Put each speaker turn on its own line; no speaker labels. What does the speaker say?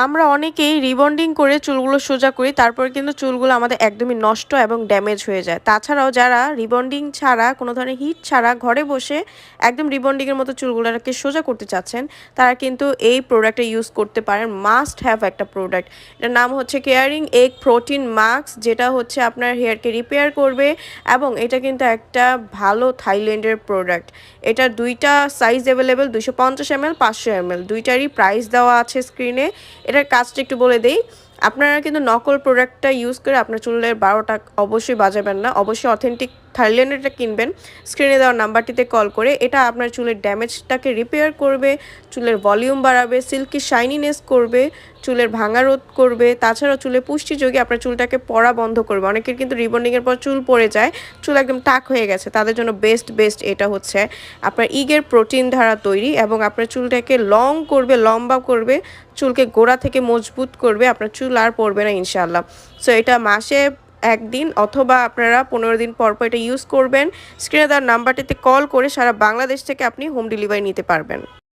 আমরা অনেকেই রিবন্ডিং করে চুলগুলো সোজা করি, তারপরে কিন্তু চুলগুলো আমাদের একদমই নষ্ট এবং ড্যামেজ হয়ে যায়। তাছাড়াও যারা রিবন্ডিং ছাড়া কোনো ধরনের হিট ছাড়া ঘরে বসে একদম রিবন্ডিংয়ের মতো চুলগুলোকে সোজা করতে চাচ্ছেন, তারা কিন্তু এই প্রোডাক্টটা ইউজ করতে পারেন। মাস্ট হ্যাভ একটা প্রোডাক্ট, এটার নাম হচ্ছে কেয়ারিং এগ প্রোটিন মাস্ক, যেটা হচ্ছে আপনার হেয়ারকে রিপেয়ার করবে এবং এটা কিন্তু একটা ভালো থাইল্যান্ডের প্রোডাক্ট। এটার দুইটা সাইজ অ্যাভেলেবেল, 250 ml 500 ml, দুইটারই প্রাইস দেওয়া আছে স্ক্রিনে। এটার কাজটা একটু বলে দেই। আপনারা কিন্তু নকল প্রোডাক্টটা ইউজ করে আপনার চুলের 12টা অবশ্যই বাজাবেন না, অবশ্যই অথেন্টিক থাইল্যান্ডেরটা কিনবেন। স্ক্রিনে দেওয়া নাম্বারটিতে কল করে। এটা আপনার চুলের ড্যামেজটাকে রিপেয়ার করবে, চুলের ভলিউম বাড়াবে, সিল্কি শাইনিনেস করবে, চুলের ভাঙা রোধ করবে। তাছাড়াও চুলে পুষ্টি যোগে আপনার চুলটাকে পড়া বন্ধ করবে। অনেকের কিন্তু রিবন্ডিংয়ের পর চুল পড়ে যায়, চুল একদম টাক হয়ে গেছে, তাদের জন্য বেস্ট এটা হচ্ছে আপনার ইগের প্রোটিন দ্বারা তৈরি এবং আপনার চুলটাকে লং করবে, লম্বা করবে, চুলকে গোড়া থেকে মজবুত করবে, আপনার চুল আর পড়বে না ইনশাআল্লাহ। সো এটা মাসে একদিন অথবা আপনারা 15 দিন পর পর এটা ইউজ করবেন। স্ক্রিনে দেওয়ার নাম্বারটিতে কল করে সারা বাংলাদেশ থেকে আপনি হোম ডেলিভারি নিতে পারবেন।